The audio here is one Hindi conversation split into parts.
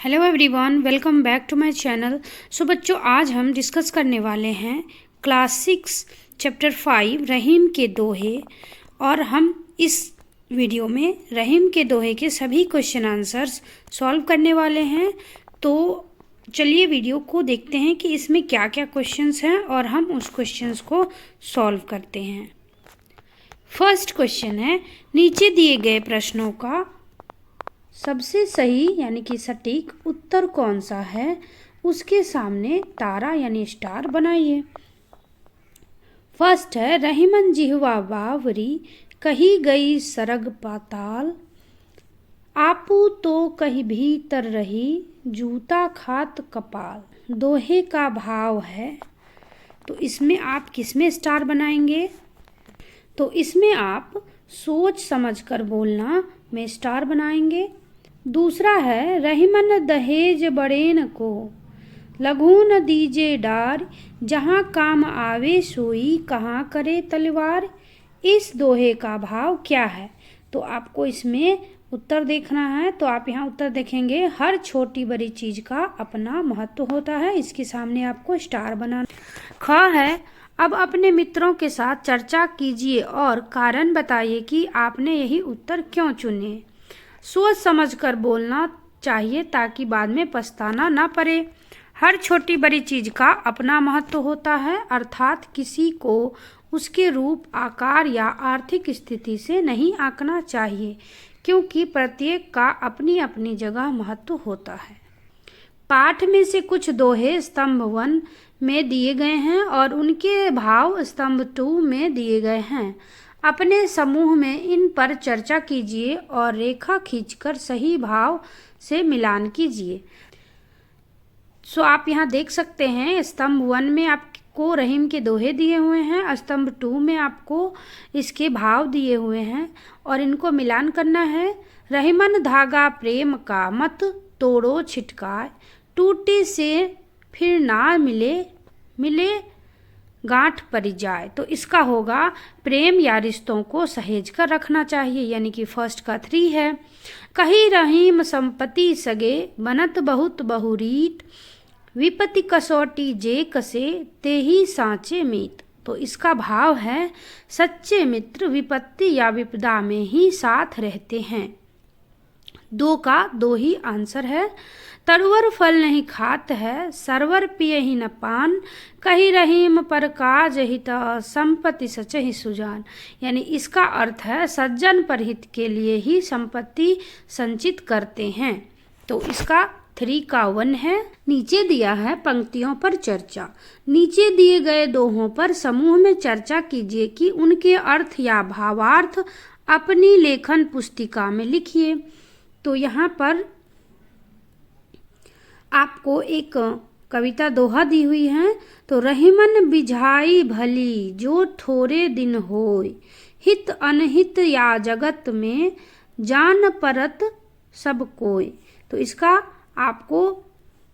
Hello everyone, welcome back to my channel. So बच्चों, आज हम डिस्कस करने वाले हैं क्लास 6 चैप्टर 5 रहीम के दोहे। और हम इस वीडियो में रहीम के दोहे के सभी क्वेश्चन आंसर्स सॉल्व करने वाले हैं। तो चलिए वीडियो को देखते हैं कि इसमें क्या क्या क्वेश्चंस हैं और हम उस क्वेश्चंस को सॉल्व करते हैं। फर्स्ट क्वेश्चन है, नीचे दिए गए प्रश्नों का सबसे सही यानी कि सटीक उत्तर कौन सा है, उसके सामने तारा यानी स्टार बनाइए। फर्स्ट है, रहीमन जिहवा बावरी कही गई सरग पाताल, आपू तो कहीं भीतर रही जूता खात कपाल। दोहे का भाव है, तो इसमें आप किसमें स्टार बनाएंगे? तो इसमें आप सोच समझकर बोलना में स्टार बनाएंगे। दूसरा है, रहीमन दहेज बड़ेन को लघु न दीजे डार, जहाँ काम आवे सोई कहाँ करे तलवार। इस दोहे का भाव क्या है? तो आपको इसमें उत्तर देखना है। तो आप यहाँ उत्तर देखेंगे, हर छोटी बड़ी चीज का अपना महत्व होता है। इसके सामने आपको स्टार बनाना। ख है, अब अपने मित्रों के साथ चर्चा कीजिए और कारण बताइए कि आपने यही उत्तर क्यों चुने। सोच समझकर बोलना चाहिए ताकि बाद में पछताना ना पड़े। हर छोटी बड़ी चीज का अपना महत्व होता है, अर्थात किसी को उसके रूप, आकार या आर्थिक स्थिति से नहीं आंकना चाहिए, क्योंकि प्रत्येक का अपनी अपनी जगह महत्व होता है। पाठ में से कुछ दोहे स्तंभ 1 में दिए गए हैं और उनके भाव स्तंभ 2 में दिए गए हैं। अपने समूह में इन पर चर्चा कीजिए और रेखा खींचकर सही भाव से मिलान कीजिए। सो आप यहाँ देख सकते हैं, स्तंभ 1 में आपको रहीम के दोहे दिए हुए हैं, स्तंभ 2 में आपको इसके भाव दिए हुए हैं और इनको मिलान करना है। रहीमन धागा प्रेम का मत तोड़ो छिटकाए, टूटे से फिर ना मिले गांठ पड़ जाए। तो इसका होगा, प्रेम या रिश्तों को सहेज कर रखना चाहिए, यानी कि फर्स्ट का 3 है। कही रहीम संपत्ति सगे बनत बहुत बहुरीत, विपत्ति कसौटी जे कसे ते ही सांचे मीत। तो इसका भाव है, सच्चे मित्र विपत्ति या विपदा में ही साथ रहते हैं। 2 का 2 ही आंसर है। तरुवर फल नहीं खात है सरवर पिए ही न पान, कही रहीम पर काज हित संपत्ति सचहि सुजान। यानी इसका अर्थ है, सज्जन पर हित के लिए ही संपत्ति संचित करते हैं। तो इसका 3 का 1 है। नीचे दिया है पंक्तियों पर चर्चा। नीचे दिए गए दोहों पर समूह में चर्चा कीजिए कि उनके अर्थ या भावार्थ अपनी लेखन पुस्तिका में लिखिए। तो यहाँ पर आपको एक कविता दोहा दी हुई है। तो रहीमन बिझाई भली जो थोड़े दिन होय, हित अनहित या जगत में जान परत सब कोय। तो इसका आपको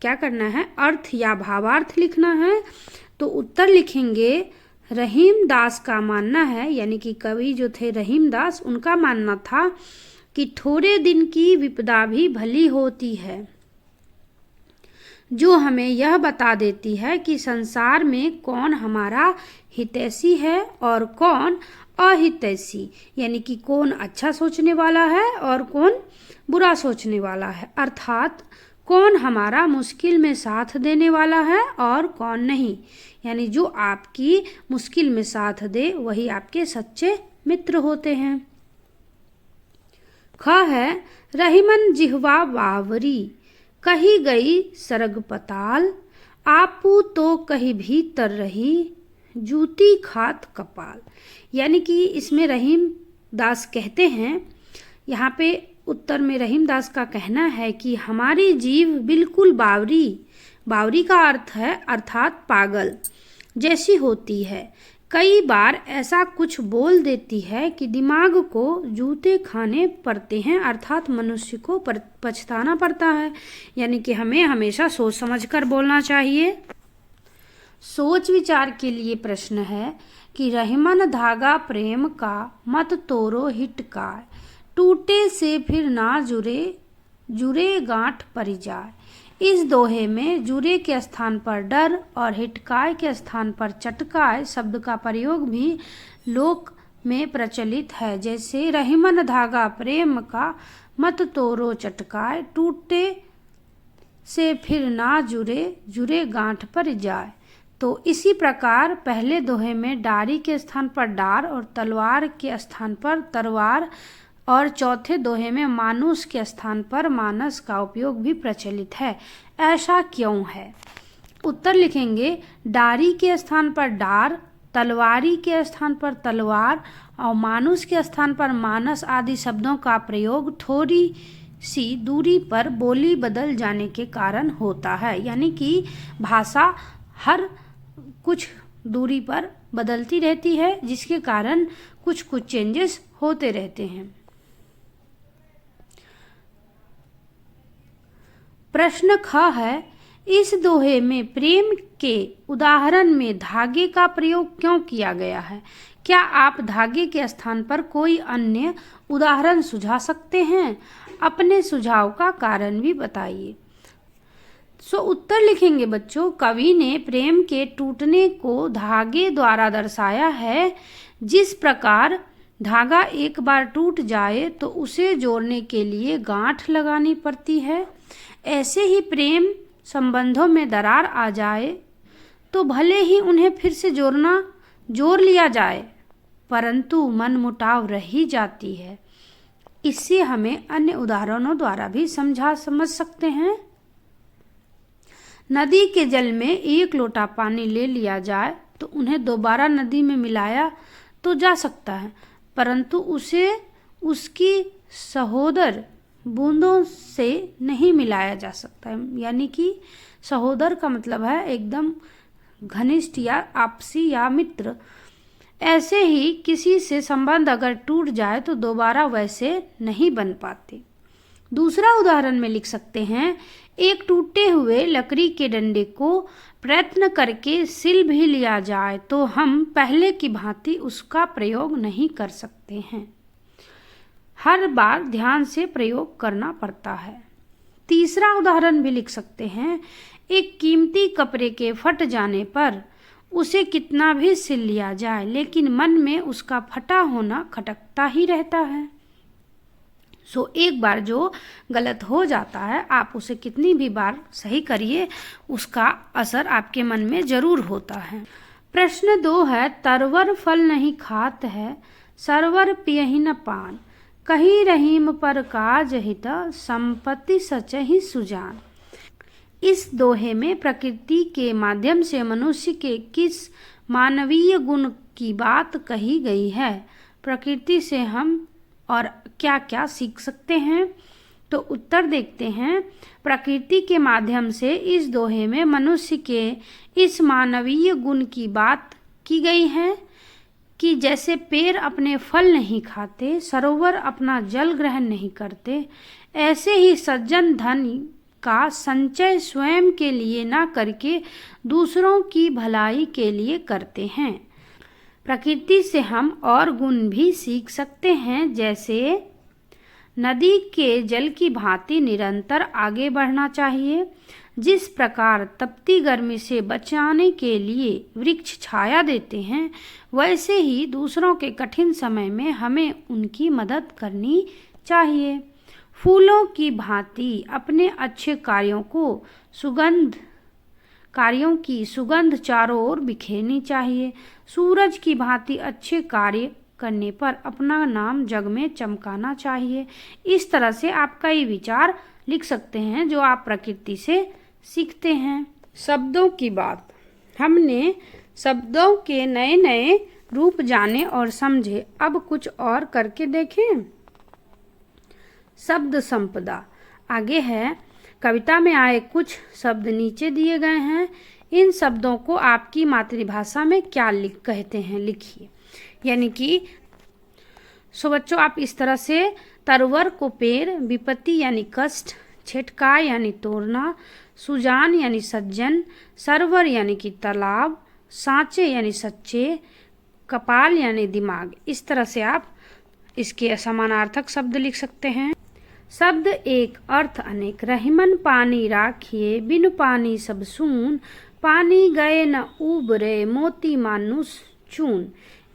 क्या करना है, अर्थ या भावार्थ लिखना है। तो उत्तर लिखेंगे, रहीम दास का मानना है, यानी कि कवि जो थे रहीम दास, उनका मानना था कि थोड़े दिन की विपदा भी भली होती है, जो हमें यह बता देती है कि संसार में कौन हमारा हितैषी है और कौन अहितैषी, यानी कि कौन अच्छा सोचने वाला है और कौन बुरा सोचने वाला है, अर्थात कौन हमारा मुश्किल में साथ देने वाला है और कौन नहीं। यानी जो आपकी मुश्किल में साथ दे वही आपके सच्चे मित्र होते हैं। ख है, रहीमन जिहवा बावरी कही गई सरग पताल, आपू तो कहीं भीतर रही जूती खात कपाल। यानी कि इसमें रहीम दास कहते हैं, यहाँ पे उत्तर में रहीम दास का कहना है कि हमारी जीव बिल्कुल बावरी का अर्थ है अर्थात पागल जैसी होती है। कई बार ऐसा कुछ बोल देती है कि दिमाग को जूते खाने पड़ते हैं, अर्थात मनुष्य को पछताना पड़ता है। यानी कि हमें हमेशा सोच समझकर बोलना चाहिए। सोच विचार के लिए प्रश्न है कि रहीमन धागा प्रेम का मत तोड़ो हिटकार, टूटे से फिर ना जुरे गांठ परि जाय। इस दोहे में जुरे के स्थान पर डर और हिटकाय के स्थान पर चटकाय शब्द का प्रयोग भी लोक में प्रचलित है। जैसे रहीमन धागा प्रेम का मत तोरो चटकाय, टूटे से फिर ना जुरे, जुरे गांठ पर जाए। तो इसी प्रकार पहले दोहे में डारी के स्थान पर डार और तलवार के स्थान पर तलवार और चौथे दोहे में मानुष के स्थान पर मानस का उपयोग भी प्रचलित है। ऐसा क्यों है? उत्तर लिखेंगे, डारी के स्थान पर डार, तलवारी के स्थान पर तलवार और मानुष के स्थान पर मानस आदि शब्दों का प्रयोग थोड़ी सी दूरी पर बोली बदल जाने के कारण होता है। यानी कि भाषा हर कुछ दूरी पर बदलती रहती है, जिसके कारण कुछ कुछ चेंजेस होते रहते हैं। प्रश्न ख है, इस दोहे में प्रेम के उदाहरण में धागे का प्रयोग क्यों किया गया है? क्या आप धागे के स्थान पर कोई अन्य उदाहरण सुझा सकते हैं? अपने सुझाव का कारण भी बताइए। उत्तर लिखेंगे बच्चों, कवि ने प्रेम के टूटने को धागे द्वारा दर्शाया है। जिस प्रकार धागा एक बार टूट जाए तो उसे जोड़ने के लिए गांठ लगानी पड़ती है, ऐसे ही प्रेम संबंधों में दरार आ जाए तो भले ही उन्हें फिर से जोड़ लिया जाए, परंतु मनमुटाव रही जाती है। इससे हमें अन्य उदाहरणों द्वारा भी समझ सकते हैं। नदी के जल में एक लोटा पानी ले लिया जाए तो उन्हें दोबारा नदी में मिलाया तो जा सकता है, परंतु उसे उसकी सहोदर बूंदों से नहीं मिलाया जा सकता है। यानी कि सहोदर का मतलब है एकदम घनिष्ठ या आपसी या मित्र। ऐसे ही किसी से संबंध अगर टूट जाए तो दोबारा वैसे नहीं बन पाते। दूसरा उदाहरण में लिख सकते हैं, एक टूटे हुए लकड़ी के डंडे को प्रयत्न करके सिल भी लिया जाए तो हम पहले की भांति उसका प्रयोग नहीं कर सकते हैं। हर बार ध्यान से प्रयोग करना पड़ता है। तीसरा उदाहरण भी लिख सकते हैं, एक कीमती कपड़े के फट जाने पर उसे कितना भी सिल लिया जाए लेकिन मन में उसका फटा होना खटकता ही रहता है। एक बार जो गलत हो जाता है आप उसे कितनी भी बार सही करिए, उसका असर आपके मन में जरूर होता है। प्रश्न 2 है, तरवर फल नहीं खात है, सरवर पियहि न पान, कही रहीम पर काज हित, संपत्ति सचहि सुजान। इस दोहे में प्रकृति के माध्यम से मनुष्य के किस मानवीय गुण की बात कही गई है? प्रकृति से हम और क्या क्या सीख सकते हैं? तो उत्तर देखते हैं। प्रकृति के माध्यम से इस दोहे में मनुष्य के इस मानवीय गुण की बात की गई है कि जैसे पेड़ अपने फल नहीं खाते, सरोवर अपना जल ग्रहण नहीं करते, ऐसे ही सज्जन धन का संचय स्वयं के लिए न करके दूसरों की भलाई के लिए करते हैं। प्रकृति से हम और गुण भी सीख सकते हैं, जैसे नदी के जल की भांति निरंतर आगे बढ़ना चाहिए। जिस प्रकार तपती गर्मी से बचाने के लिए वृक्ष छाया देते हैं, वैसे ही दूसरों के कठिन समय में हमें उनकी मदद करनी चाहिए। फूलों की भांति अपने अच्छे कार्यों की सुगंध चारों ओर बिखेरनी चाहिए। सूरज की भांति अच्छे कार्य करने पर अपना नाम जग में चमकाना चाहिए। इस तरह से आप कई विचार लिख सकते हैं जो आप प्रकृति से सीखते हैं। शब्दों की बात, हमने शब्दों के नए नए रूप जाने और समझे। अब कुछ और करके देखें। शब्द संपदा आगे है। कविता में आए कुछ शब्द नीचे दिए गए हैं। इन शब्दों को आपकी मातृभाषा में क्या कहते हैं लिखिए। यानी कि बच्चों आप इस तरह से तरवर को पेड़, विपत्ति यानी कष्ट, छिटका यानी तोड़ना, सुजान यानी सज्जन, सरवर यानी कि तालाब, सांचे यानी सच्चे, कपाल यानी दिमाग, इस तरह से आप इसके समानार्थक शब्द लिख सकते हैं। शब्द एक अर्थ अनेक, रहीमन पानी राखिए, बिनु पानी सब सून, पानी गए न उबरे, मोती मानुष चून।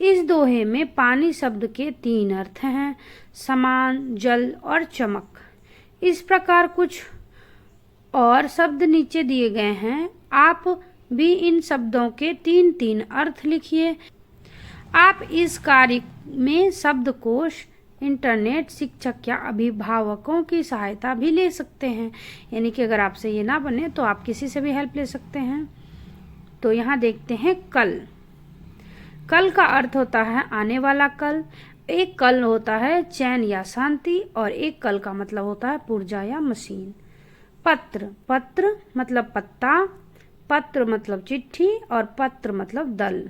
इस दोहे में पानी शब्द के 3 अर्थ हैं, समान, जल और चमक। इस प्रकार कुछ और शब्द नीचे दिए गए हैं, आप भी इन शब्दों के 3-3 अर्थ लिखिए। आप इस कार्य में शब्दकोश, इंटरनेट, शिक्षक या अभिभावकों की सहायता भी ले सकते हैं। यानी कि अगर आपसे ये ना बने तो आप किसी से भी हेल्प ले सकते हैं। तो यहाँ देखते हैं कल। कल का अर्थ होता है आने वाला कल। एक कल होता है चैन या शांति, और एक कल का मतलब होता है पुर्जा या मशीन। पत्र, पत्र मतलब पत्ता, पत्र मतलब चिट्ठी, और पत्र मतलब दल।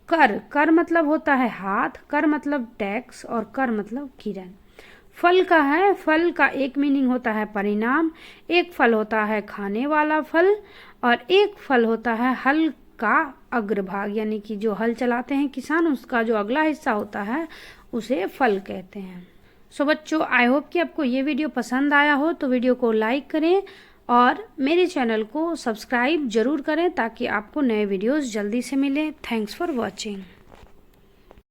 कर, कर मतलब होता है हाथ, कर मतलब टैक्स, और कर मतलब किरण। फल का है, फल का एक मीनिंग होता है परिणाम। एक फल होता है खाने वाला फल, और एक फल होता है हल का अग्रभाग, यानी कि जो हल चलाते हैं किसान, उसका जो अगला हिस्सा होता है उसे फल कहते हैं। सो बच्चों, आई होप कि आपको ये वीडियो पसंद आया हो, तो वीडियो को लाइक करें और मेरे चैनल को सब्सक्राइब जरूर करें ताकि आपको नए वीडियोस जल्दी से मिलें। Thanks for watching.